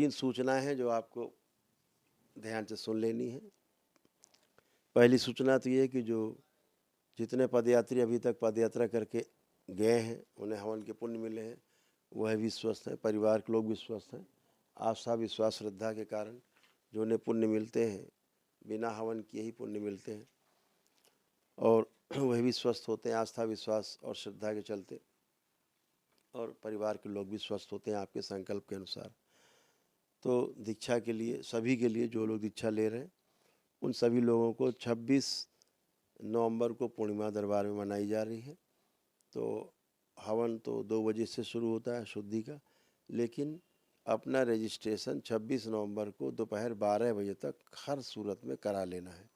3 सूचनाएं हैं जो आपको ध्यान से सुन लेनी है। पहली सूचना तो ये है कि जो जितने पदयात्री अभी तक पदयात्रा करके गए हैं उन्हें हवन के पुण्य मिले हैं, वह भी स्वस्थ हैं, परिवार के लोग भी स्वस्थ हैं। आस्था विश्वास श्रद्धा के कारण जो उन्हें पुण्य मिलते हैं, बिना हवन किए ही पुण्य मिलते हैं और वह भी स्वस्थ होते हैं आस्था विश्वास और श्रद्धा के चलते, और परिवार के लोग भी स्वस्थ होते हैं आपके संकल्प के अनुसार। तो दीक्षा के लिए सभी के लिए जो लोग दीक्षा ले रहे हैं उन सभी लोगों को 26 नवंबर को पूर्णिमा दरबार में मनाई जा रही है। तो हवन तो 2 बजे से शुरू होता है शुद्धि का, लेकिन अपना रजिस्ट्रेशन 26 नवंबर को दोपहर 12 बजे तक हर सूरत में करा लेना है,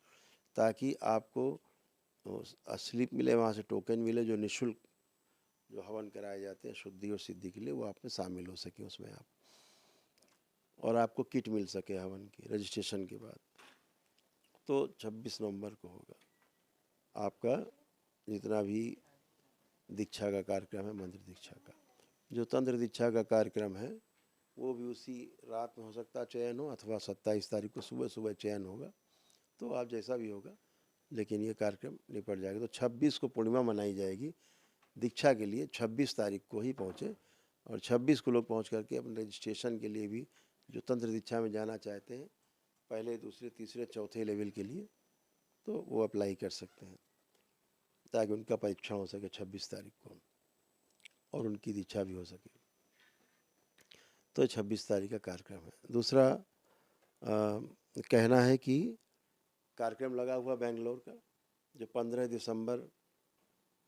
ताकि आपको स्लिप मिले, वहाँ से टोकन मिले जो निःशुल्क जो हवन कराए जाते हैं शुद्धि और सिद्धि के लिए, वो आप में शामिल हो सके उसमें आप, और आपको किट मिल सके हवन की रजिस्ट्रेशन के बाद। तो 26 नवंबर को होगा आपका जितना भी दीक्षा का कार्यक्रम है, मंत्र दीक्षा का। जो तंत्र दीक्षा का कार्यक्रम है वो भी उसी रात में हो सकता है चयन हो, अथवा 27 तारीख को सुबह सुबह चयन होगा, तो आप जैसा भी होगा, लेकिन ये कार्यक्रम निपट जाएगा। तो 26 को पूर्णिमा मनाई जाएगी। दीक्षा के लिए 26 तारीख को ही पहुँचे, और 26 को लोग पहुँच करके अपने रजिस्ट्रेशन के लिए भी जो तंत्र दीक्षा में जाना चाहते हैं पहले दूसरे तीसरे चौथे लेवल के लिए, तो वो अप्लाई कर सकते हैं ताकि उनका परीक्षण हो सके 26 तारीख को और उनकी दीक्षा भी हो सके। तो 26 तारीख का कार्यक्रम है। दूसरा कहना है कि कार्यक्रम लगा हुआ बेंगलोर का, जो 15 दिसंबर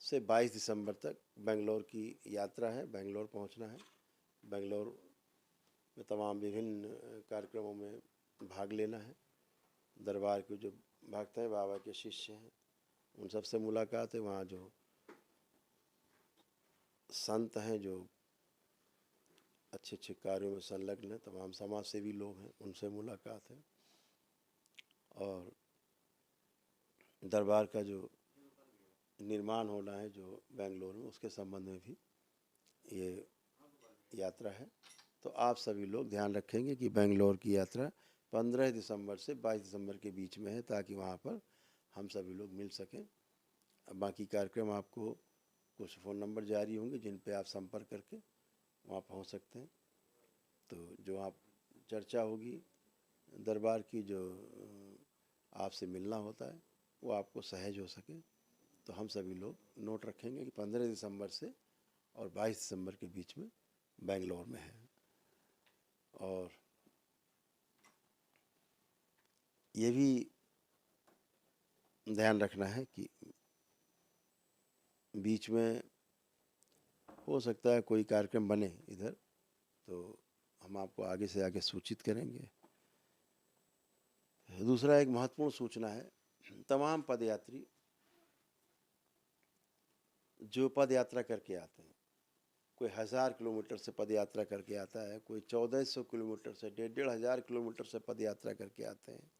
से 22 दिसंबर तक बेंगलोर की यात्रा है, बेंगलोर पहुंचना है। बेंगलोर में तमाम विभिन्न कार्यक्रमों में भाग लेना है। दरबार के जो भक्त हैं, बाबा के शिष्य हैं, उन सबसे मुलाकात है। वहाँ जो संत हैं जो अच्छे अच्छे कार्यों में संलग्न हैं, तमाम समाज सेवी लोग हैं, उनसे मुलाकात है। और दरबार का जो निर्माण होना है जो बेंगलोर में, उसके संबंध में भी ये यात्रा है। तो आप सभी लोग ध्यान रखेंगे कि बेंगलोर की यात्रा 15 दिसंबर से 22 दिसंबर के बीच में है, ताकि वहाँ पर हम सभी लोग मिल सकें। बाकी कार्यक्रम आपको कुछ फ़ोन नंबर जारी होंगे जिन पे आप संपर्क करके वहाँ पहुँच सकते हैं। तो जो आप चर्चा होगी दरबार की, जो आपसे मिलना होता है, वो आपको सहज हो सके। तो हम सभी लोग नोट रखेंगे कि 15 दिसंबर से और 22 दिसंबर के बीच में बेंगलोर में है। और ये भी ध्यान रखना है कि बीच में हो सकता है कोई कार्यक्रम बने इधर, तो हम आपको आगे से आगे सूचित करेंगे। दूसरा एक महत्वपूर्ण सूचना है, तमाम पदयात्री जो पद यात्रा करके आते हैं, कोई 1000 किलोमीटर से पद यात्रा करके आता है, कोई 1400 किलोमीटर से 1500 किलोमीटर से पद यात्रा करके आते हैं,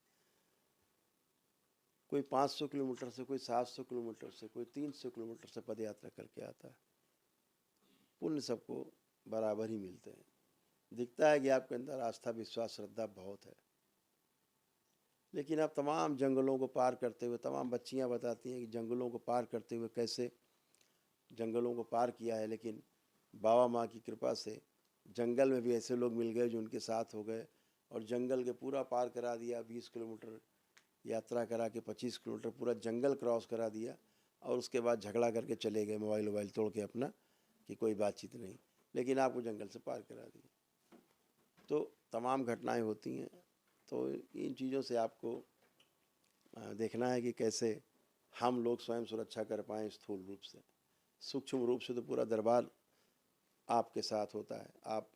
कोई 500 किलोमीटर से, कोई 700 किलोमीटर से, कोई 300 किलोमीटर से पद यात्रा करके आता है। पुण्य सबको बराबर ही मिलते हैं। दिखता है कि आपके अंदर आस्था विश्वास श्रद्धा बहुत है, लेकिन आप तमाम जंगलों को पार करते हुए, तमाम बच्चियां बताती हैं कि जंगलों को पार करते हुए कैसे जंगलों को पार किया है, लेकिन बाबा माँ की कृपा से जंगल में भी ऐसे लोग मिल गए जो उनके साथ हो गए और जंगल के पूरा पार करा दिया। 20 किलोमीटर यात्रा करा के 25 किलोमीटर पूरा जंगल क्रॉस करा दिया, और उसके बाद झगड़ा करके चले गए, मोबाइल वोबाइल तोड़ के अपना, कि कोई बातचीत नहीं, लेकिन आपको जंगल से पार करा दिया। तो तमाम घटनाएं होती हैं। तो इन चीज़ों से आपको देखना है कि कैसे हम लोग स्वयं सुरक्षा कर पाएँ स्थूल रूप से। सूक्ष्म रूप से तो पूरा दरबार आपके साथ होता है। आप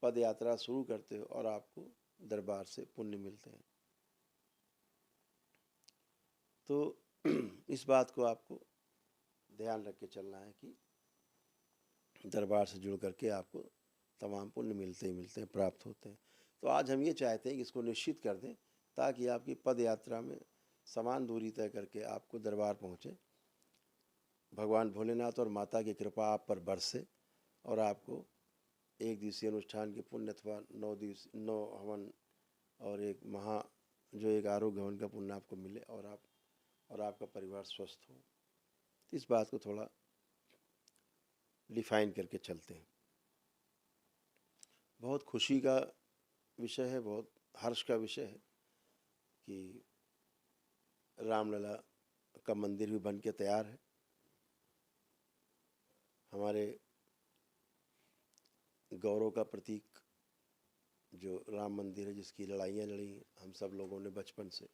पद यात्रा शुरू करते हो और आपको दरबार से पुण्य मिलते हैं। तो इस बात को आपको ध्यान रख के चलना है कि दरबार से जुड़ करके आपको तमाम पुण्य मिलते ही मिलते हैं, प्राप्त होते हैं। तो आज हम ये चाहते हैं कि इसको निश्चित कर दें, ताकि आपकी पद यात्रा में समान दूरी तय करके आपको दरबार पहुँचे, भगवान भोलेनाथ और माता की कृपा आप पर बरसे और आपको एक दिवसीय अनुष्ठान के पुण्य अथवा 9 हवन और एक जो एक आरोग्य हवन का पुण्य आपको मिले और आपका परिवार स्वस्थ हो। इस बात को थोड़ा डिफाइन करके चलते हैं। बहुत खुशी का विषय है, बहुत हर्ष का विषय है कि रामलला का मंदिर भी बन के तैयार है। हमारे गौरव का प्रतीक जो राम मंदिर है, जिसकी लड़ाइयाँ लड़ी हम सब लोगों ने बचपन से,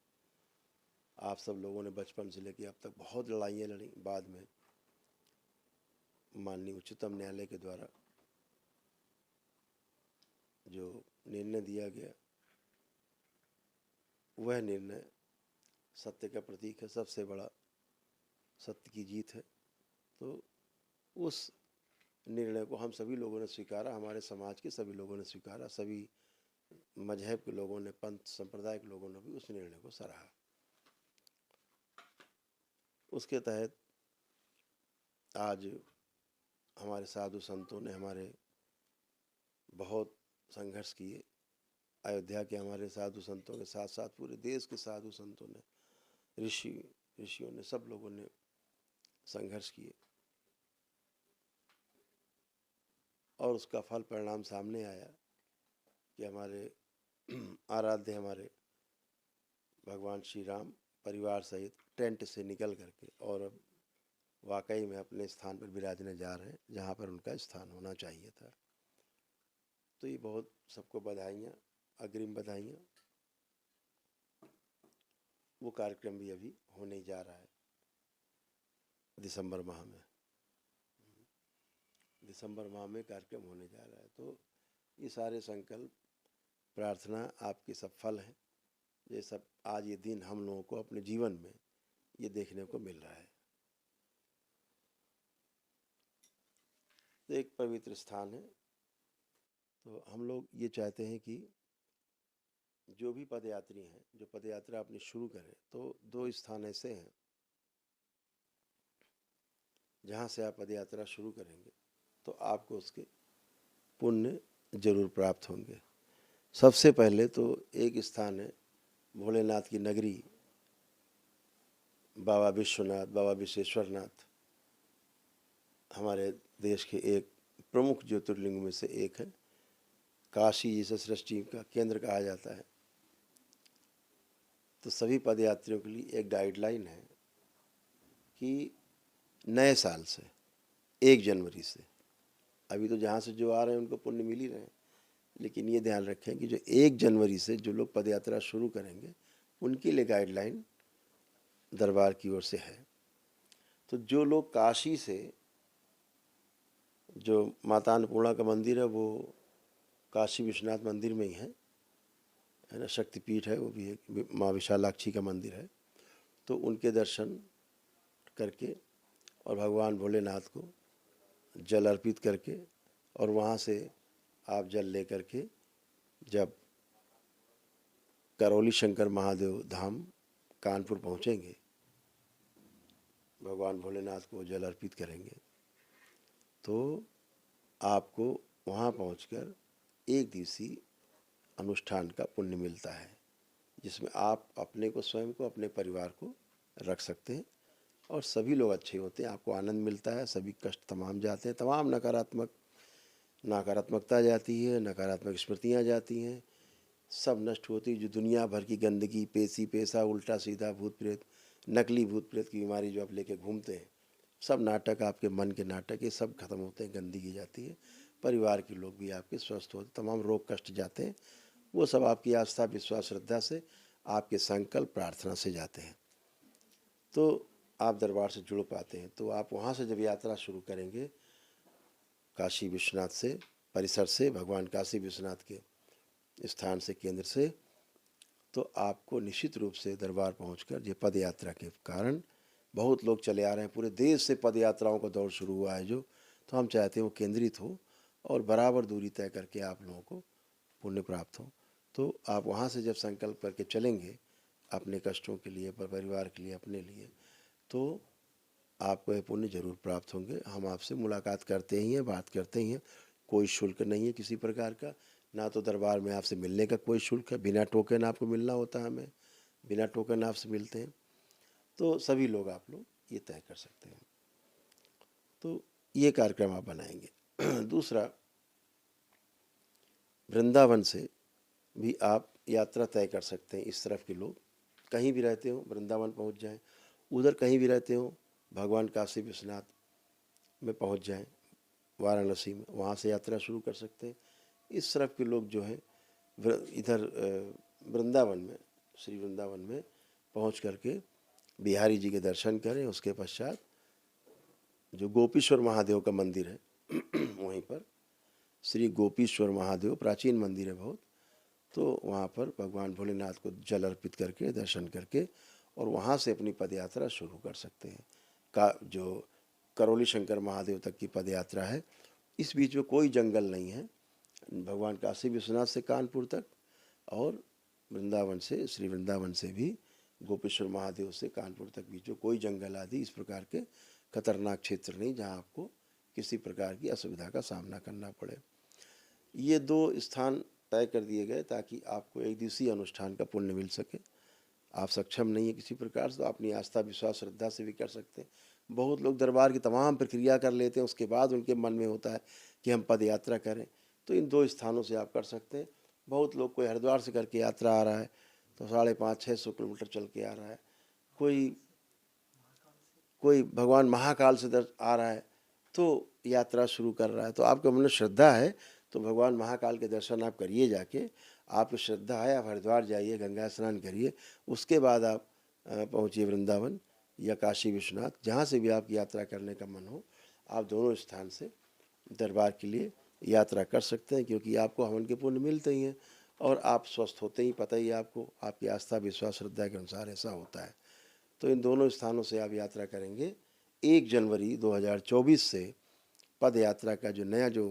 आप सब लोगों ने बचपन से लेकर अब तक बहुत लड़ाइयाँ लड़ी। बाद में माननीय उच्चतम न्यायालय के द्वारा जो निर्णय दिया गया, वह निर्णय सत्य का प्रतीक है, सबसे बड़ा सत्य की जीत है। तो उस निर्णय को हम सभी लोगों ने स्वीकारा, हमारे समाज के सभी लोगों ने स्वीकारा, सभी मजहब के लोगों ने, पंथ संप्रदाय के लोगों ने भी उस निर्णय को सराहा। उसके तहत आज हमारे साधु संतों ने हमारे बहुत संघर्ष किए। अयोध्या के हमारे साधु संतों के साथ साथ पूरे देश के साधु संतों ने, ऋषियों ने, सब लोगों ने संघर्ष किए और उसका फल परिणाम सामने आया कि हमारे आराध्य हमारे भगवान श्री राम परिवार सहित टेंट से निकल करके और अब वाकई में अपने स्थान पर विराजने जा रहे हैं जहाँ पर उनका स्थान होना चाहिए था। तो ये बहुत सबको बधाइयाँ, अग्रिम बधाइयाँ। वो कार्यक्रम भी अभी होने जा रहा है दिसंबर माह में कार्यक्रम होने जा रहा है। तो ये सारे संकल्प, प्रार्थना आपके सफल हैं। ये सब आज ये दिन हम लोगों को अपने जीवन में ये देखने को मिल रहा है। तो एक पवित्र स्थान है। तो हम लोग ये चाहते हैं कि जो भी पदयात्री हैं, जो पदयात्रा अपनी शुरू करें, तो 2 स्थान ऐसे हैं जहाँ से आप पदयात्रा शुरू करेंगे तो आपको उसके पुण्य जरूर प्राप्त होंगे। सबसे पहले तो एक स्थान है भोलेनाथ की नगरी, बाबा विश्वनाथ, बाबा विश्वेश्वरनाथ, हमारे देश के एक प्रमुख ज्योतिर्लिंग में से एक है। काशी जिसे सृष्टि का केंद्र कहा जाता है। तो सभी पदयात्रियों के लिए एक गाइडलाइन है कि नए साल से 1 जनवरी से, अभी तो जहाँ से जो आ रहे हैं उनको पुण्य मिल ही रहे हैं, लेकिन ये ध्यान रखें कि जो 1 जनवरी से जो लोग पदयात्रा शुरू करेंगे उनके लिए गाइडलाइन दरबार की ओर से है। तो जो लोग काशी से, जो माता अन्नपूर्णा का मंदिर है वो काशी विश्वनाथ मंदिर में ही है ना, शक्तिपीठ है, वो भी एक माँ विशालाक्षी का मंदिर है। तो उनके दर्शन करके और भगवान भोलेनाथ को जल अर्पित करके और वहाँ से आप जल ले करके जब करौली शंकर महादेव धाम कानपुर पहुँचेंगे, भगवान भोलेनाथ को जल अर्पित करेंगे, तो आपको वहाँ पहुंचकर 1 दिवसीय अनुष्ठान का पुण्य मिलता है, जिसमें आप अपने को, स्वयं को, अपने परिवार को रख सकते हैं और सभी लोग अच्छे होते हैं, आपको आनंद मिलता है, सभी कष्ट तमाम जाते हैं, तमाम नकारात्मकता जाती है, नकारात्मक स्मृतियाँ जाती हैं, सब नष्ट होती है। जो दुनिया भर की गंदगी, पेशी पेशा, उल्टा सीधा, भूत प्रेत, नकली भूत प्रेत की बीमारी जो आप लेके घूमते हैं, सब नाटक, आपके मन के नाटक, ये सब खत्म होते हैं, गंदगी जाती है, परिवार के लोग भी आपके स्वस्थ होते, तमाम रोग कष्ट जाते हैं। वो सब आपकी आस्था, विश्वास, श्रद्धा से, आपके संकल्प, प्रार्थना से जाते हैं, तो आप दरबार से जुड़ पाते हैं। तो आप वहाँ से जब यात्रा शुरू करेंगे काशी विश्वनाथ से, परिसर से, भगवान काशी विश्वनाथ के स्थान से, केंद्र से, तो आपको निश्चित रूप से दरबार पहुंचकर, ये पद यात्रा के कारण बहुत लोग चले आ रहे हैं, पूरे देश से पद यात्राओं का दौर शुरू हुआ है जो, तो हम चाहते हैं वो केंद्रित हो और बराबर दूरी तय करके आप लोगों को पुण्य प्राप्त हो। तो आप वहाँ से जब संकल्प करके चलेंगे अपने कष्टों के लिए, परिवार के लिए, अपने लिए, तो आपको ये पुण्य जरूर प्राप्त होंगे। हम आपसे मुलाकात करते ही हैं, बात करते ही हैं, कोई शुल्क नहीं है किसी प्रकार का, ना तो दरबार में आपसे मिलने का कोई शुल्क है, बिना टोकन आपको मिलना होता है, हमें बिना टोकन आपसे मिलते हैं। तो सभी लोग आप लोग ये तय कर सकते हैं। तो ये कार्यक्रम आप बनाएंगे। दूसरा, वृंदावन से भी आप यात्रा तय कर सकते हैं। इस तरफ के लोग कहीं भी रहते हो वृंदावन पहुंच जाएं, उधर कहीं भी रहते हो भगवान काशी विश्वनाथ में पहुंच जाएं, वाराणसी में, वहाँ से यात्रा शुरू कर सकते हैं। इस तरफ के लोग जो हैं इधर वृंदावन में, श्री वृंदावन में पहुंच करके बिहारी जी के दर्शन करें। उसके पश्चात जो गोपीश्वर महादेव का मंदिर है वहीं पर श्री गोपीश्वर महादेव प्राचीन मंदिर है बहुत, तो वहाँ पर भगवान भोलेनाथ को जल अर्पित करके दर्शन करके और वहाँ से अपनी पदयात्रा शुरू कर सकते हैं। जो करौली शंकर महादेव तक की पदयात्रा है, इस बीच में कोई जंगल नहीं है। भगवान काशी विश्वनाथ से कानपुर तक और वृंदावन से, श्री वृंदावन से भी गोपेश्वर महादेव से कानपुर तक बीच में कोई जंगल आदि इस प्रकार के खतरनाक क्षेत्र नहीं जहाँ आपको किसी प्रकार की असुविधा का सामना करना पड़े। ये 2 स्थान तय कर दिए गए ताकि आपको एक दिवसीय अनुष्ठान का पुण्य मिल सके। आप सक्षम नहीं है किसी प्रकार से तो अपनी आस्था विश्वास श्रद्धा से भी कर सकते हैं। बहुत लोग दरबार की तमाम प्रक्रिया कर लेते हैं, उसके बाद उनके मन में होता है कि हम पद यात्रा करें, तो इन 2 स्थानों से आप कर सकते हैं। बहुत लोग, कोई हरिद्वार से करके यात्रा आ रहा है तो 550-600 किलोमीटर चल के आ रहा है, कोई भगवान महाकाल से आ रहा है तो यात्रा शुरू कर रहा है। तो आपके मन में श्रद्धा है तो भगवान महाकाल के दर्शन आप करिए, जाके आपकी श्रद्धा है आप हरिद्वार जाइए, गंगा स्नान करिए, उसके बाद आप पहुँचिए वृंदावन या काशी विश्वनाथ, जहाँ से भी आपकी यात्रा करने का मन हो, आप दोनों स्थान से दरबार के लिए यात्रा कर सकते हैं, क्योंकि आपको हवन के पुण्य मिलते ही हैं और आप स्वस्थ होते ही, पता ही आपको, आपकी आस्था विश्वास श्रद्धा के अनुसार ऐसा होता है। तो इन दोनों स्थानों से आप यात्रा करेंगे। 1 जनवरी 2024 से पद यात्रा का जो नया जो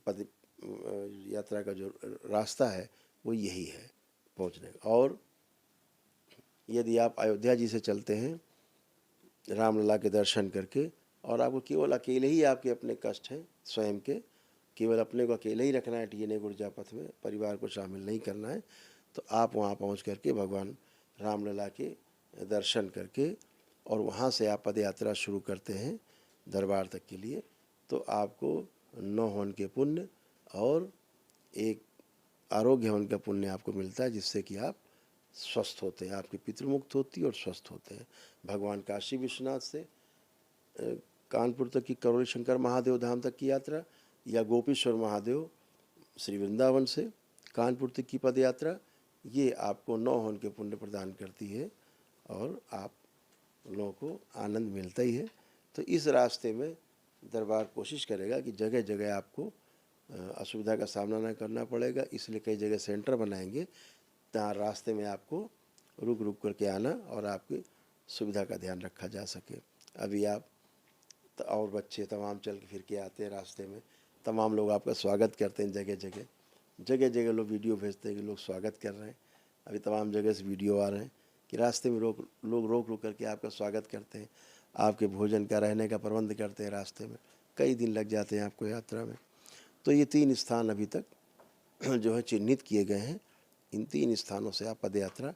पद यात्रा का जो रास्ता है वो यही है पहुंचने का। और यदि आप अयोध्या जी से चलते हैं रामलला के दर्शन करके, और आपको केवल अकेले ही आपके अपने कष्ट हैं स्वयं के, केवल अपने को अकेले ही रखना है टीने गुर्जा पथ में, परिवार को शामिल नहीं करना है, तो आप वहाँ पहुँच करके भगवान रामलला के दर्शन करके और वहाँ से आप पद यात्रा शुरू करते हैं दरबार तक के लिए, तो आपको 9 हवन के पुण्य और एक आरोग्य हवन का पुण्य आपको मिलता है, जिससे कि आप स्वस्थ होते हैं, आपकी पितृमुक्त होती है और स्वस्थ होते हैं। भगवान काशी विश्वनाथ से कानपुर तक की करौली शंकर महादेव धाम तक की यात्रा, या गोपीश्वर महादेव श्री वृंदावन से कानपुर तक की पद यात्रा, ये आपको 9 हवन के पुण्य प्रदान करती है और आप लोगों को आनंद मिलता ही है। तो इस रास्ते में दरबार कोशिश करेगा कि जगह जगह आपको असुविधा का सामना न करना पड़ेगा, इसलिए कई जगह सेंटर बनाएंगे जहाँ रास्ते में आपको रुक रुक करके आना और आपकी सुविधा का ध्यान रखा जा सके। अभी आप और बच्चे तमाम चल के फिर के आते हैं रास्ते में, तमाम लोग आपका स्वागत करते हैं, जगह जगह लोग वीडियो भेजते हैं कि लोग स्वागत कर रहे हैं। अभी तमाम जगह से वीडियो आ रहे हैं कि रास्ते में लोग रोक करके आपका स्वागत करते हैं, आपके भोजन का रहने का प्रबंध करते हैं। रास्ते में कई दिन लग जाते हैं आपको यात्रा में। तो ये 3 स्थान अभी तक जो है चिन्हित किए गए हैं, इन 3 स्थानों से आप पद यात्रा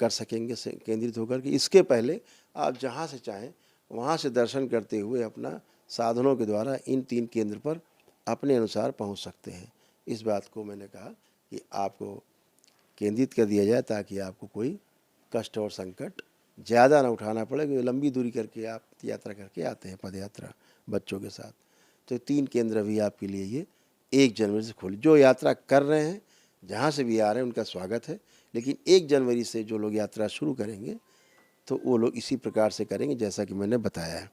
कर सकेंगे केंद्रित होकर के। इसके पहले आप जहाँ से चाहें वहाँ से दर्शन करते हुए अपना साधनों के द्वारा इन 3 केंद्र पर अपने अनुसार पहुँच सकते हैं। इस बात को मैंने कहा कि आपको केंद्रित कर दिया जाए ताकि आपको कोई कष्ट और संकट ज़्यादा ना उठाना पड़े, क्योंकि लंबी दूरी करके आप यात्रा करके आते हैं पद यात्रा बच्चों के साथ। तो 3 केंद्र भी आपके लिए ये 1 जनवरी से खोले। जो यात्रा कर रहे हैं, जहाँ से भी आ रहे हैं, उनका स्वागत है, लेकिन 1 जनवरी से जो लोग यात्रा शुरू करेंगे तो वो लोग इसी प्रकार से करेंगे जैसा कि मैंने बताया है।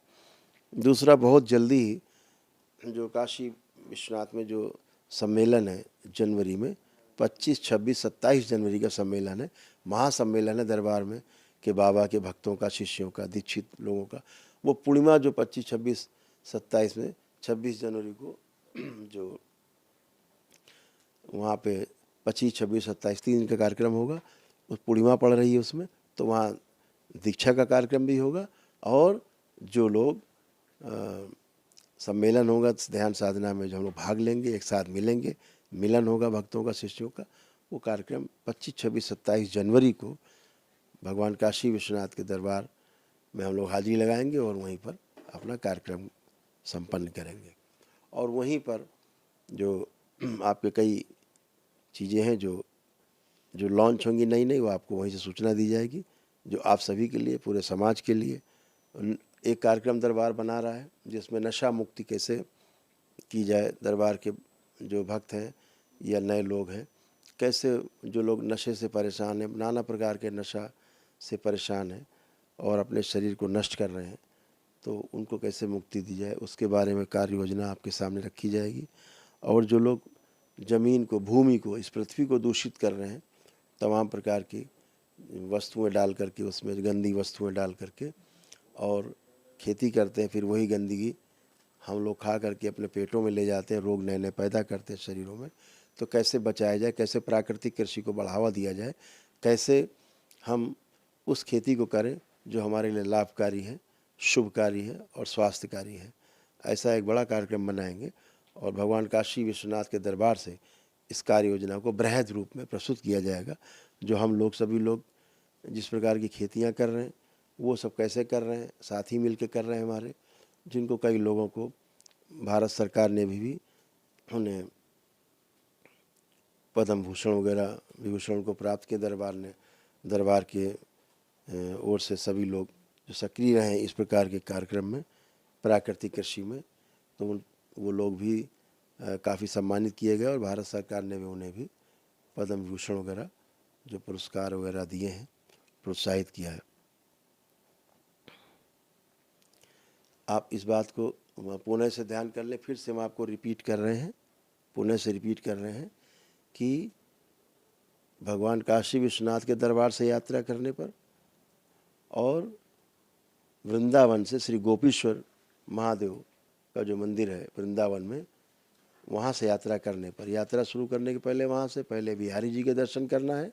दूसरा, बहुत जल्दी ही जो काशी विश्वनाथ में जो सम्मेलन है जनवरी में 25, 26, 27 जनवरी का सम्मेलन है, महासम्मेलन है दरबार में कि बाबा के भक्तों का, शिष्यों का, दीक्षित लोगों का। वो पूर्णिमा जो 25, 26, 27 में 26 जनवरी को जो वहाँ पे 25, 26, 27 3 दिन का कार्यक्रम होगा, उस पूर्णिमा पड़ रही है उसमें, तो वहाँ दीक्षा का कार्यक्रम भी होगा। और जो लोग सम्मेलन होगा ध्यान साधना में, जो हम लोग भाग लेंगे, एक साथ मिलेंगे, मिलन होगा भक्तों का, शिष्यों का। वो कार्यक्रम 25, 26, 27 जनवरी को भगवान काशी विश्वनाथ के दरबार में हम लोग हाजिरी लगाएंगे और वहीं पर अपना कार्यक्रम संपन्न करेंगे। और वहीं पर जो आपके कई चीज़ें हैं जो लॉन्च होंगी नई नई, वो आपको वहीं से सूचना दी जाएगी, जो आप सभी के लिए, पूरे समाज के लिए एक कार्यक्रम दरबार बना रहा है, जिसमें नशा मुक्ति कैसे की जाए। दरबार के जो भक्त हैं या नए लोग हैं, कैसे जो लोग नशे से परेशान हैं, नाना प्रकार के नशा से परेशान हैं और अपने शरीर को नष्ट कर रहे हैं, तो उनको कैसे मुक्ति दी जाए, उसके बारे में कार्य योजना आपके सामने रखी जाएगी। और जो लोग ज़मीन को, भूमि को, इस पृथ्वी को दूषित कर रहे हैं, तमाम प्रकार की वस्तुएं डाल करके, उसमें गंदी वस्तुएं डाल करके और खेती करते हैं, फिर वही गंदगी हम लोग खा करके अपने पेटों में ले जाते हैं, रोग नए नए पैदा करते हैं शरीरों में। तो कैसे बचाया जाए, कैसे प्राकृतिक कृषि को बढ़ावा दिया जाए, कैसे हम उस खेती को करें जो हमारे लिए लाभकारी है, शुभकारी है और स्वास्थ्यकारी है। ऐसा एक बड़ा कार्यक्रम बनाएंगे और भगवान काशी विश्वनाथ के दरबार से इस कार्य योजना को बृहद रूप में प्रस्तुत किया जाएगा। जो हम लोग, सभी लोग जिस प्रकार की खेतियां कर रहे हैं, वो सब कैसे कर रहे हैं, साथी मिल के कर रहे हैं हमारे, जिनको कई लोगों को भारत सरकार ने भी उन्हें पद्म भूषण वगैरह विभूषण को प्राप्त किया। दरबार के ओर से सभी लोग जो सक्रिय रहे इस प्रकार के कार्यक्रम में, प्राकृतिक कृषि में, तो वो लोग भी काफ़ी सम्मानित किए गए और भारत सरकार ने भी उन्हें भी पद्म विभूषण वगैरह जो पुरस्कार वगैरह दिए हैं, प्रोत्साहित किया है। आप इस बात को पुनः से ध्यान कर लें, फिर से हम आपको रिपीट कर रहे हैं, पुनः से रिपीट कर रहे हैं कि भगवान काशी विश्वनाथ के दरबार से यात्रा करने पर और वृंदावन से श्री गोपीश्वर महादेव का जो मंदिर है वृंदावन में, वहाँ से यात्रा करने पर, यात्रा शुरू करने के पहले वहाँ से पहले बिहारी जी के दर्शन करना है,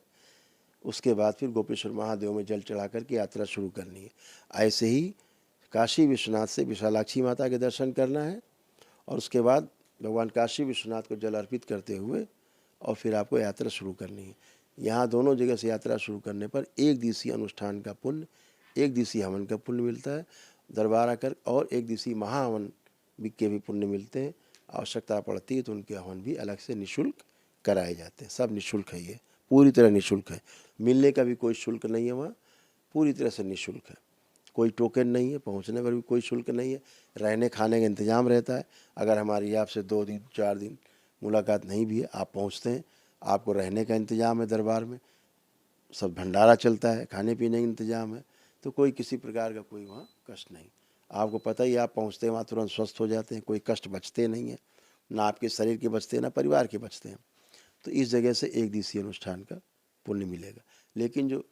उसके बाद फिर गोपेश्वर महादेव में जल चढ़ा करके यात्रा शुरू करनी है। ऐसे ही काशी विश्वनाथ से विशालाक्षी माता के दर्शन करना है और उसके बाद भगवान काशी विश्वनाथ को जल अर्पित करते हुए और फिर आपको यात्रा शुरू करनी है। यहाँ दोनों जगह से यात्रा शुरू करने पर एक दिवसीय अनुष्ठान का पुण्य, एक दिवसीय हवन का पुण्य मिलता है दरबार आकर, और एक दिवसीय महाहवन के भी पुण्य मिलते हैं। आवश्यकता पड़ती है तो उनके हवन भी अलग से निःशुल्क कराए जाते हैं। सब निःशुल्क है, ये पूरी तरह निःशुल्क है, मिलने का भी कोई शुल्क नहीं है, वहाँ पूरी तरह से निःशुल्क है, कोई टोकन नहीं है, पहुँचने पर भी कोई शुल्क नहीं है, रहने खाने का इंतजाम रहता है। अगर हमारी आपसे 2 दिन 4 दिन मुलाकात नहीं भी है, आप पहुँचते हैं, आपको रहने का इंतजाम है दरबार में, सब भंडारा चलता है, खाने पीने का इंतजाम है, तो कोई किसी प्रकार का कोई वहाँ कष्ट नहीं। आपको पता ही, आप पहुँचते हैं वहाँ तुरंत स्वस्थ हो जाते हैं, कोई कष्ट बचते नहीं है, ना आपके शरीर के बचते हैं ना परिवार के बचते हैं। तो इस जगह से एक दिवसीय अनुष्ठान का पुण्य मिलेगा। लेकिन जो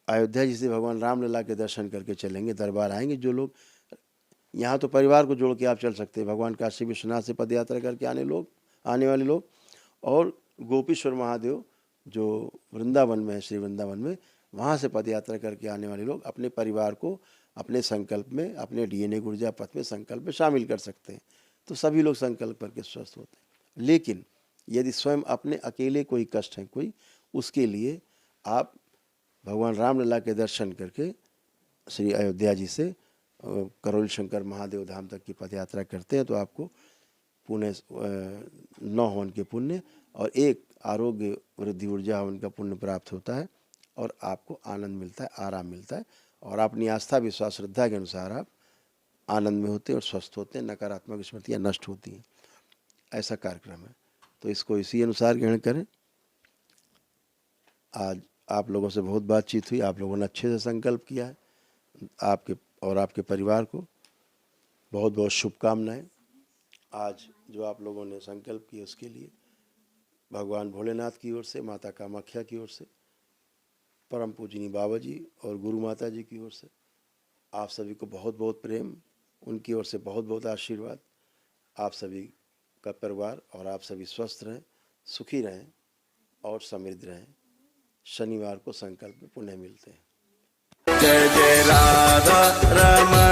अयोध्या जी से भगवान रामलला के दर्शन करके चलेंगे, दरबार आएंगे जो लोग, यहाँ तो परिवार को जोड़ के आप चल सकते हैं, भगवान काशी विश्वनाथ से पद यात्रा करके आने वाले लोग, और गोपीश्वर महादेव जो वृंदावन में है, श्री वृंदावन में, वहाँ से पद यात्रा करके आने वाले लोग अपने परिवार को अपने संकल्प में, अपने DNA ऊर्जा पथ में संकल्प में शामिल कर सकते हैं। तो सभी लोग संकल्प करके स्वस्थ होते हैं। लेकिन यदि स्वयं अपने अकेले कोई कष्ट है कोई, उसके लिए आप भगवान रामलला के दर्शन करके श्री अयोध्या जी से करोल शंकर महादेव धाम तक की पद यात्रा करते हैं, तो आपको पुण्य 9 हवन के पुण्य और 1 आरोग्य वृद्धि ऊर्जा हवन का पुण्य प्राप्त होता है और आपको आनंद मिलता है, आराम मिलता है, और अपनी आस्था विश्वास श्रद्धा के अनुसार आप आनंद में होते हैं और स्वस्थ होते हैं, नकारात्मक स्मृतियाँ नष्ट होती हैं। ऐसा कार्यक्रम है, तो इसको इसी अनुसार ग्रहण करें। आज आप लोगों से बहुत बातचीत हुई, आप लोगों ने अच्छे से संकल्प किया है। आपके और आपके परिवार को बहुत बहुत शुभकामनाएं। आज जो आप लोगों ने संकल्प किए उसके लिए भगवान भोलेनाथ की ओर से, माता कामाख्या की ओर से, परम पूजनीय बाबा जी और गुरु माता जी की ओर से आप सभी को बहुत बहुत प्रेम, उनकी ओर से बहुत बहुत आशीर्वाद। आप सभी का परिवार और आप सभी स्वस्थ रहें, सुखी रहें और समृद्ध रहें। शनिवार को संकल्प में पुनः मिलते हैं। जय जय राधा रमण।